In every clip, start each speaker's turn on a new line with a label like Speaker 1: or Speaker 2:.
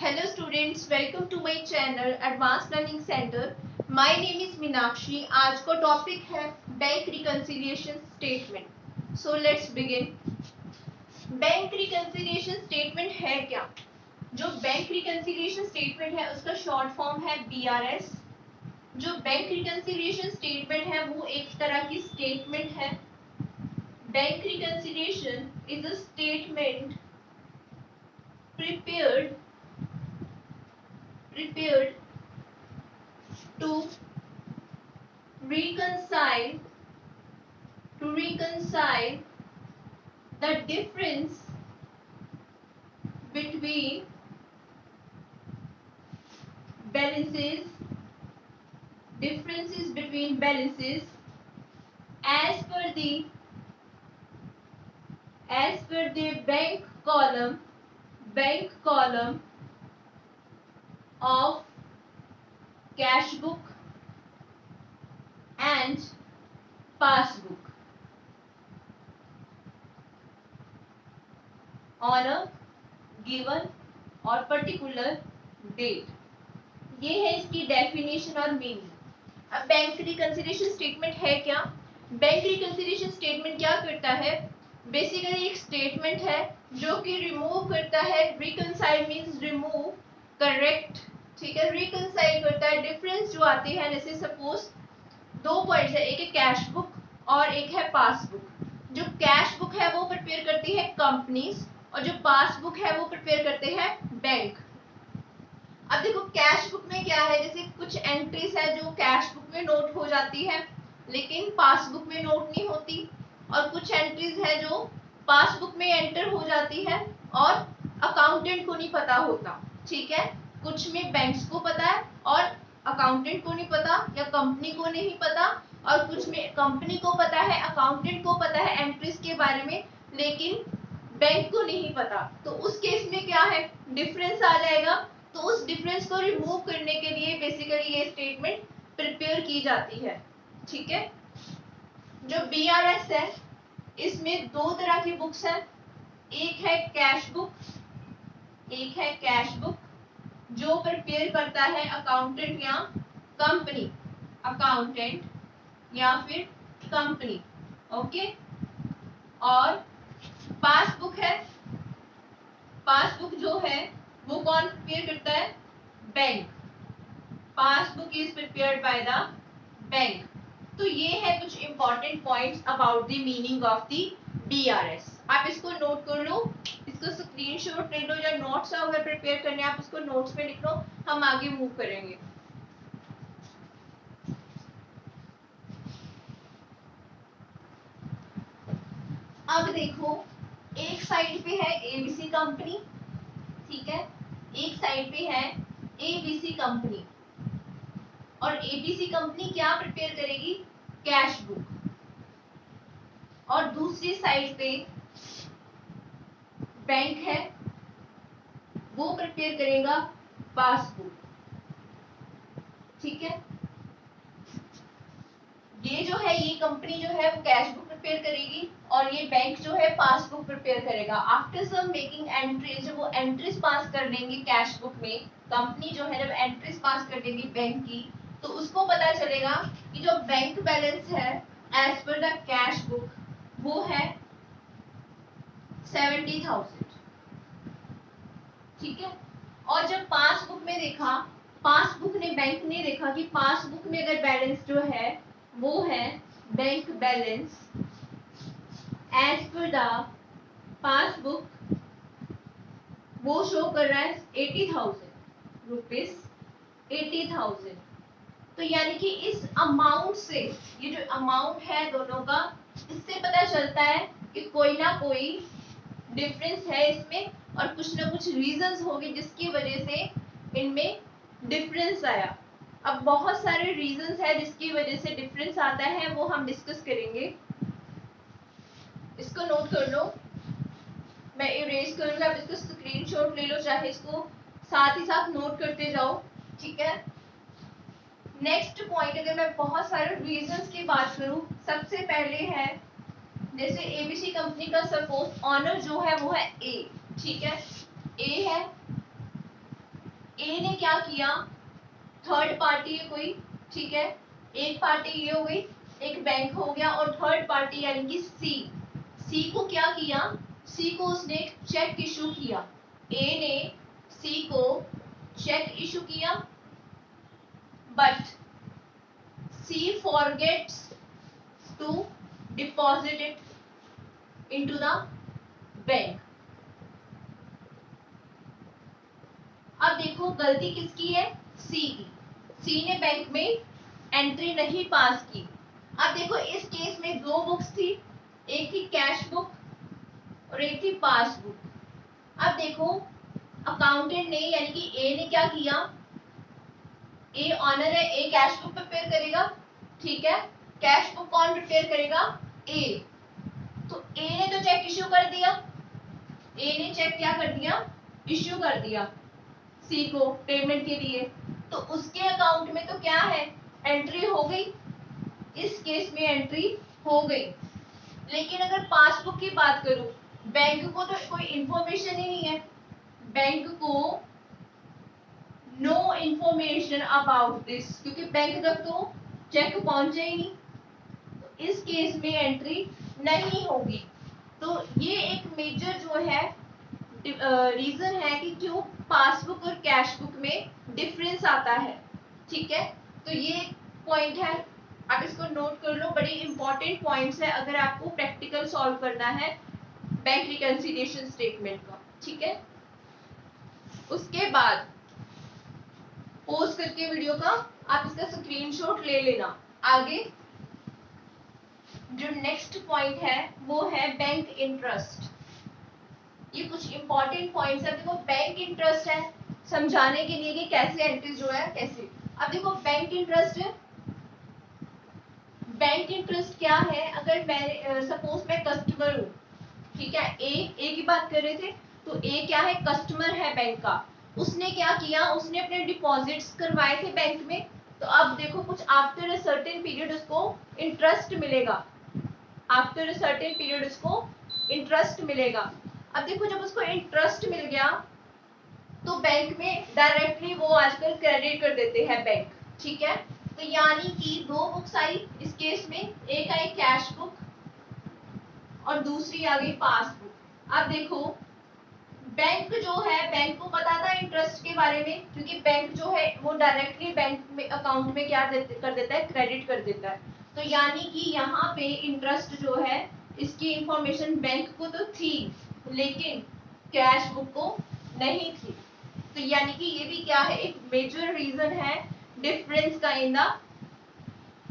Speaker 1: Hello students, welcome to my channel Advanced Learning Center. My name is Meenakshi. आज का topic है bank reconciliation statement. So let's begin. Bank reconciliation statement है क्या? जो bank reconciliation statement है उसका short form है BRS. जो बैंक रिकंसिलिएशन स्टेटमेंट है वो एक तरह की स्टेटमेंट है. Bank reconciliation is a statement prepared to reconcile the difference between balances as per the bank column of cash book and passbook on a given or particular date. ये है इसकी definition और मीनिंग. अब bank reconciliation statement है क्या? Bank reconciliation statement क्या करता है? बेसिकली एक स्टेटमेंट है जो कि रिमूव करता है. रिकंसाइल मींस रिमूव, करेक्ट, ठीक है. रिकंसाइल करता है डिफरेंस जो आते हैं. जैसे सपोज दो पॉइंट्स है, एक है कैश बुक और एक है पासबुक. जो कैश बुक है वो प्रिपेयर करती है कंपनीज और जो पासबुक है वो प्रिपेयर करते हैं बैंक. अब देखो कैश बुक में क्या है, जैसे कुछ एंट्रीज है जो कैश बुक में नोट हो जाती है लेकिन पासबुक में नोट नहीं होती, और कुछ एंट्रीज है जो पासबुक में एंटर हो जाती है और अकाउंटेंट को नहीं पता होता, ठीक है. कुछ में बैंक्स को पता है और अकाउंटेंट को नहीं पता, या कंपनी को नहीं पता, और कुछ में कंपनी को पता है, अकाउंटेंट को पता है एंट्रीज के बारे में, लेकिन बैंक को नहीं पता. तो उस केस में क्या है, डिफरेंस आ जाएगा. तो उस डिफरेंस को रिमूव करने के लिए बेसिकली ये स्टेटमेंट प्रिपेयर की जाती है, ठीक है. जो BRS है इसमें दो तरह की बुक्स हैं. एक है कैश बुक जो प्रिपेयर करता है अकाउंटेंट या कंपनी, ओके. और पासबुक जो है वो कौन प्रिपेयर करता है? Bank. Passbook is prepared by the bank. तो ये है कुछ important points about the meaning of the BRS. आप इसको नोट कर लो, इसको स्क्रीनशॉट ले लो, या नोट्स अगर प्रिपेयर करने आप उसको नोट्स पे लिख लो. हम आगे मूव करेंगे. अब देखो एक साइड पे है ABC कंपनी, ठीक है. एक साइड पे है ABC कंपनी और ABC कंपनी क्या प्रिपेयर करेगी? Cash book. और दूसरी साइड पे बैंक है, वो प्रिपेयर करेगा पासबुक, ठीक है. ये जो है ये कंपनी जो है वो कैश बुक प्रिपेयर करेगी और ये बैंक जो है पासबुक प्रिपेयर करेगा. आफ्टर सम मेकिंग एंट्रीज, जब वो एंट्रीज पास कर देंगे कैश बुक में, कंपनी जो है जब एंट्रीज पास कर देगी बैंक की, तो उसको पता चलेगा कि जो बैंक बैलेंस है as per the cash book वो है 70,000, ठीक है. और जब पासबुक में देखा, बैंक ने देखा कि पासबुक में अगर बैलेंस जो है वो है bank balance as per the passbook, वो शो कर रहा है 80,000 रुपीज. 80,000. तो यानी कि इस अमाउंट से, ये जो अमाउंट है दोनों का, इससे पता चलता है कि कोई ना कोई डिफरेंस है इसमें और कुछ ना कुछ रीजंस होंगे जिसकी वजह से इनमें डिफरेंस आया. अब बहुत सारे रीजंस है जिसकी वजह से डिफरेंस आता है, वो हम डिस्कस करेंगे. इसको नोट कर लो, मैं इरेज करूंगा, आप इसको स्क्रीनशॉट ले लो, चाहे इसको साथ ही साथ नोट करते जाओ, ठीक है. नेक्स्ट पॉइंट, अगर मैं बहुत सारे रीजंस की बात करूं, सबसे पहले है जैसे ABC कंपनी का सपोज ऑनर जो है वो है A, ठीक है. A है ए ने क्या किया, थर्ड पार्टी है कोई, ठीक है, एक पार्टी ये हो गई, एक बैंक हो गया, और थर्ड पार्टी यानी कि सी को क्या किया, सी को उसने चेक इशू किया, ए ने सी को चेक इशू किया, but C forgets to deposit it into the bank. अब देखो गलती किसकी है, सी की, सी ने बैंक में एंट्री नहीं पास की। अब देखो इस केस में दो बुक्स थी, एक थी कैश बुक और एक थी पासबुक। अब देखो अकाउंटेंट ने यानी कि ए ने क्या किया, ए ऑनर है, ए कैश बुक प्रिपेयर करेगा, ठीक है, कैश बुक कौन प्रिपेयर करेगा, ए। तो ए ने तो चेक इश्यू कर दिया, ए ने चेक क्या कर दिया, इश्यू कर दिया सी को पेमेंट के लिए, तो उसके अकाउंट में तो क्या है, एंट्री हो गई, इस केस में एंट्री हो गई। लेकिन अगर पासबुक की बात करूं, बैंक को तो कोई इंफॉर्मेशन ही नहीं है, बैंक को नो इंफॉर्मेशन अबाउट दिस, क्योंकि बैंक तक तो चेक पहुंचे ही नहीं, तो इस केस में एंट्री नहीं होगी। तो ये एक मेजर जो है रीजन है कि क्यों पासबुक और कैश बुक में डिफरेंस आता है, ठीक है। तो ये पॉइंट है, आप इसको नोट कर लो, बड़ी इंपॉर्टेंट पॉइंट्स है अगर आपको प्रैक्टिकल सॉल्व करना है बैंक रिकंसिलिएशन स्टेटमेंट का, ठीक है। उसके बाद पॉज करके वीडियो का आप इसका स्क्रीनशॉट ले लेना। आगे जो नेक्स्ट पॉइंट है वो है बैंक इंटरेस्ट। ये कुछ इंपॉर्टेंट पॉइंट्स है, देखो बैंक इंटरेस्ट है समझाने के लिए कि कैसे एंट्री जो है कैसे। अब देखो बैंक इंटरेस्ट है, बैंक इंटरेस्ट क्या है, अगर मैं सपोज मैं कस्टमर हूँ, ठीक है, ए की बात कर रहे थे, तो ए क्या है, कस्टमर है बैंक का, उसने क्या किया, उसने अपने डिपॉजिट्स करवाए थे बैंक में, तो अब देखो कुछ आफ्टर अ सर्टेन पीरियड उसको इंटरेस्ट मिलेगा, आफ्टर अ सर्टेन पीरियड उसको इंटरेस्ट मिलेगा। अब देखो जब उसको इंटरेस्ट मिल गया तो बैंक में डायरेक्टली वो आजकल क्रेडिट कर देते हैं बैंक, ठीक है। तो यानी कि दो बुक्स आई इस केस में, एक आई कैश बुक और दूसरी आ गई पासबुक। अब देखो बैंक जो है, बैंक को पता था इंटरेस्ट के बारे में, क्योंकि बैंक जो है वो डायरेक्टली बैंक में अकाउंट में क्या कर देता है, क्रेडिट कर देता है। तो यानी कि यहाँ पे इंटरेस्ट जो है इसकी इंफॉर्मेशन बैंक को तो थी लेकिन कैश बुक को नहीं थी। तो यानी कि ये भी क्या है, एक मेजर रीजन है डिफरेंस का इन द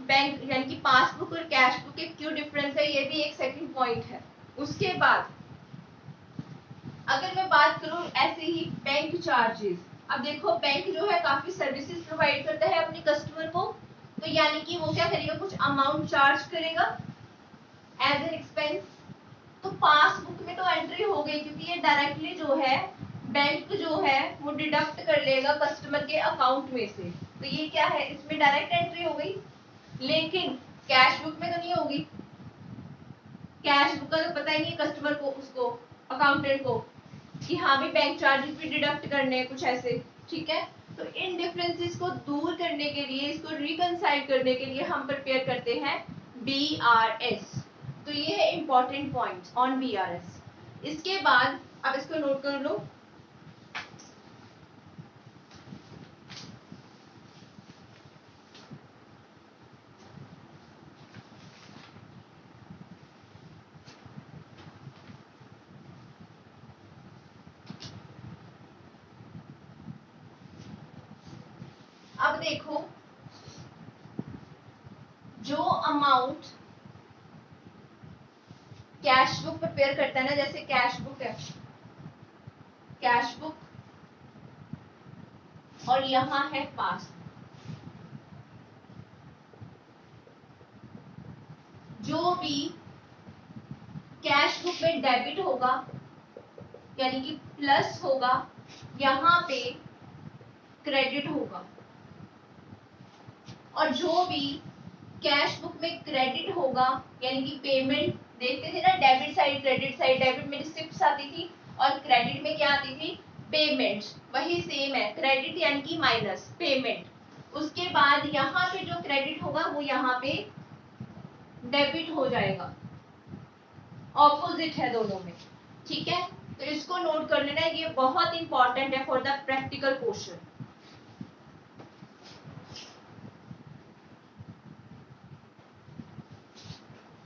Speaker 1: बैंक, यानी कि पासबुक और कैश बुक के क्यों डिफरेंस है, ये भी एक सेकंड पॉइंट है। उसके बाद अगर मैं बात करूं ऐसे ही बैंक चार्जेस, अब देखो बैंक जो है काफी सर्विसेज प्रोवाइड करता है अपने कस्टमर को, तो यानी कि वो क्या करेगा, कुछ अमाउंट चार्ज करेगा एज एन एक्सपेंस। तो पासबुक में तो एंट्री हो गई क्योंकि ये डायरेक्टली जो है बैंक जो है वो डिडक्ट कर लेगा कस्टमर के अकाउंट में से, तो ये क्या है, इसमें डायरेक्ट एंट्री हो गई। लेकिन कैश बुक में तो नहीं होगी, कैश बुक का तो पता ही नहीं कस्टमर को, उसको अकाउंटेंट को कि हाँ भी बैंक चार्जेस भी डिडक्ट करने हैं कुछ ऐसे, ठीक है। तो इन डिफरेंसेस को दूर करने के लिए, इसको रिकंसाइल करने के लिए हम प्रिपेयर करते हैं BRS। तो ये है इंपॉर्टेंट पॉइंट ऑन BRS। इसके बाद आप इसको नोट कर लो, अब देखो जो अमाउंट कैश बुक प्रिपेयर करता है ना, जैसे कैश बुक है, कैश बुक और यहाँ है पासबुक, जो भी कैश बुक में डेबिट होगा यानी कि प्लस होगा, यहाँ पे क्रेडिट होगा, और जो भी कैश बुक में क्रेडिट होगा यानी कि पेमेंट, देखते थे ना debit side credit side, debit में रिसिप्ट्स आती थी और क्रेडिट में क्या आती थी, पेमेंट वही सेम है, क्रेडिट यानी कि माइनस पेमेंट। उसके बाद यहाँ पे जो क्रेडिट होगा वो यहाँ पे डेबिट हो जाएगा, ऑपोजिट है दोनों में, ठीक है। तो इसको नोट कर लेना, ये बहुत इंपॉर्टेंट है फॉर द प्रैक्टिकल पोर्शन।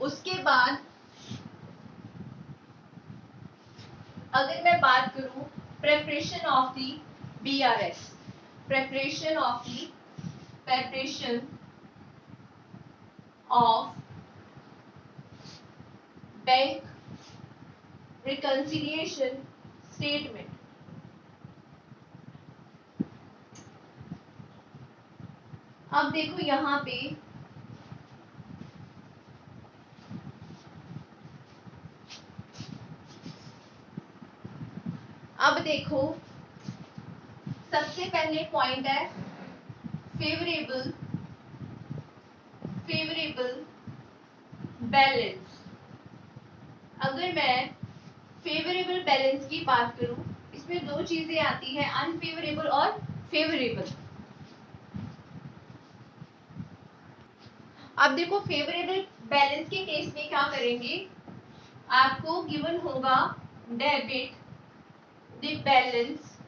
Speaker 1: उसके बाद अगर मैं बात करूं preparation of the BRS, preparation of bank reconciliation statement. अब देखो यहाँ पे अब देखो सबसे पहले पॉइंट है फेवरेबल बैलेंस। अगर मैं फेवरेबल बैलेंस की बात करूं, इसमें दो चीजें आती है, अनफेवरेबल और फेवरेबल। अब देखो फेवरेबल बैलेंस के केस में क्या करेंगे, आपको गिवन होगा debit the balance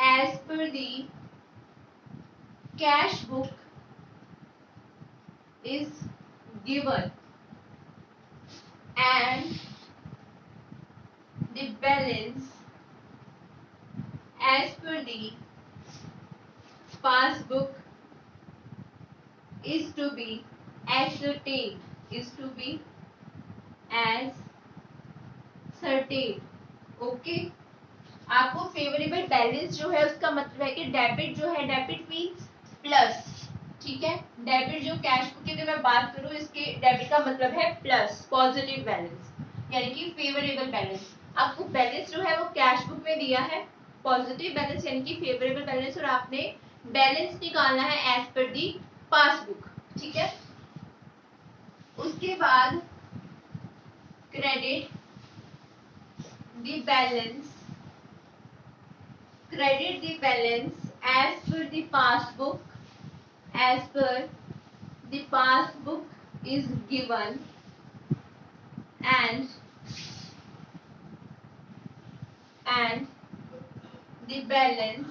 Speaker 1: as per the cash book is given and the balance as per the passbook is to be ascertained, okay. आपको फेवरेबल बैलेंस जो है उसका मतलब है कि डेबिट जो है, डेबिट मीन्स प्लस, ठीक है। डेबिट जो कैश बुक की अगर मैं बात करूं, इसके डेबिट का मतलब है प्लस, पॉजिटिव बैलेंस यानी कि फेवरेबल बैलेंस। आपको बैलेंस जो है वो कैश बुक में दिया है, पॉजिटिव बैलेंस यानी कि फेवरेबल बैलेंस, और आपने बैलेंस निकालना है एज पर दी पासबुक, ठीक है। उसके बाद credit the balance as per the passbook is given and the balance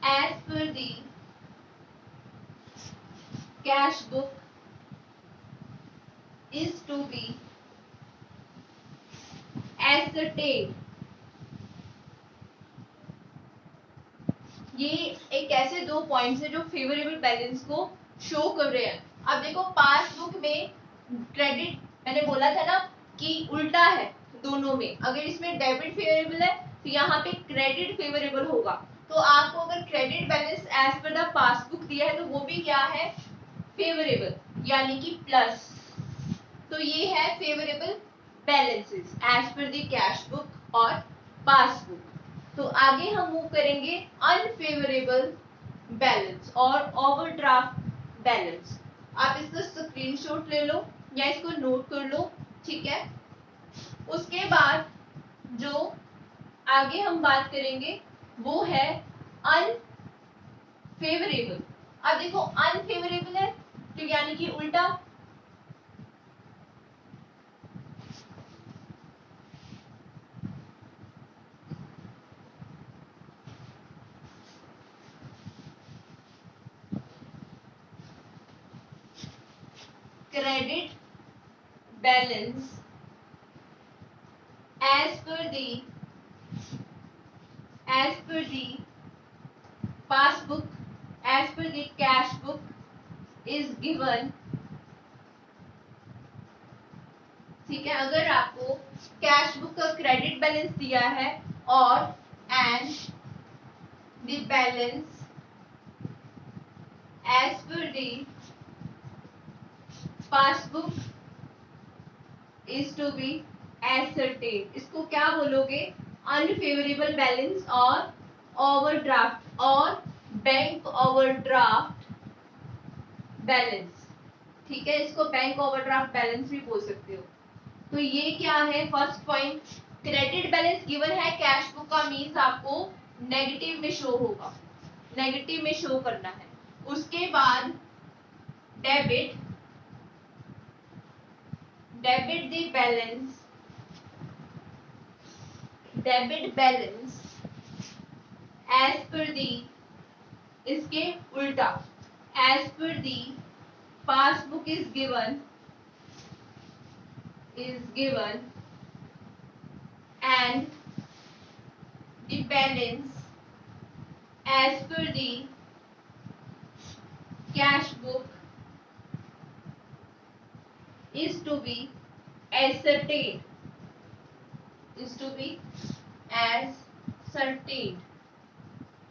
Speaker 1: as per the cash book is to be ascertained। ये एक ऐसे दो पॉइंट्स है जो फेवरेबल बैलेंस को शो कर रहे हैं। अब देखो पासबुक में क्रेडिट, मैंने बोला था ना कि उल्टा है दोनों में, अगर इसमें डेबिट फेवरेबल है तो यहाँ पे क्रेडिट फेवरेबल होगा। तो आपको अगर credit balance as per the passbook दिया है तो वो भी क्या है, फेवरेबल यानी कि प्लस। तो ये है favourable balances as per the cash book और पासबुक। तो आगे हम मूव करेंगे अनफेवरेबल बैलेंस और ओवरड्राफ्ट बैलेंस। आप इसका स्क्रीनशॉट ले लो या इसको नोट कर लो, ठीक है। उसके बाद जो आगे हम बात करेंगे वो है अनफेवरेबल। अब देखो अनफेवरेबल है तो यानी कि उल्टा, credit balance as per the passbook, as per the cash book is given, ठीक है। अगर आपको कैश बुक का क्रेडिट बैलेंस दिया है और and the balance as per the passbook is to be ascertained, इसको क्या बोलोगे, अनफेवरेबल बैलेंस और ओवरड्राफ्ट और बैंक ओवरड्राफ्ट बैलेंस, ठीक है। इसको बैंक ओवरड्राफ्ट बैलेंस भी बोल सकते हो। तो ये क्या है, first point credit balance given है, कैश बुक का मीन्स आपको नेगेटिव में शो होगा, नेगेटिव में शो करना है। उसके बाद debit, debit the balance, debit balance as per the, इसके उल्टा, as per the passbook is given and the balance as per the cash book is to be ascertained, is to be ascertained।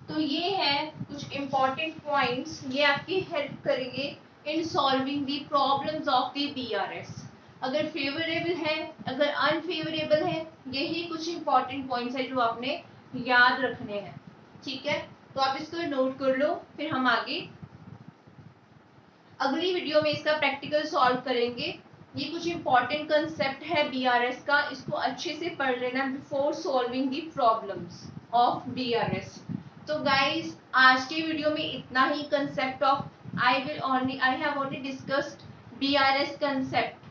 Speaker 1: तो ये है कुछ important points, ये आपकी help करेंगे in solving the problems of the BRS. अगर favourable है, अगर अनफेवरेबल है, यही कुछ इंपॉर्टेंट पॉइंट्स है जो आपने याद रखने हैं। ठीक है, तो आप इसको नोट कर लो, फिर हम आगे अगली वीडियो में इसका प्रैक्टिकल सॉल्व करेंगे। ये कुछ इंपॉर्टेंट कंसेप्ट है बीआरएस का, इसको अच्छे से पढ़ लेना before solving the problems of BRS. तो गाइस आज के वीडियो में इतना ही concept of I have only discussed BRS concept.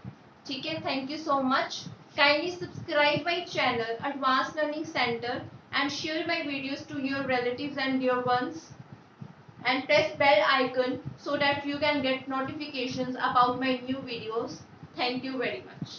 Speaker 1: ठीक है, thank you so much. Kindly subscribe my channel advance learning centre and share my videos to your relatives and dear ones, and press bell icon so that you can get notifications about my new videos. Thank you very much.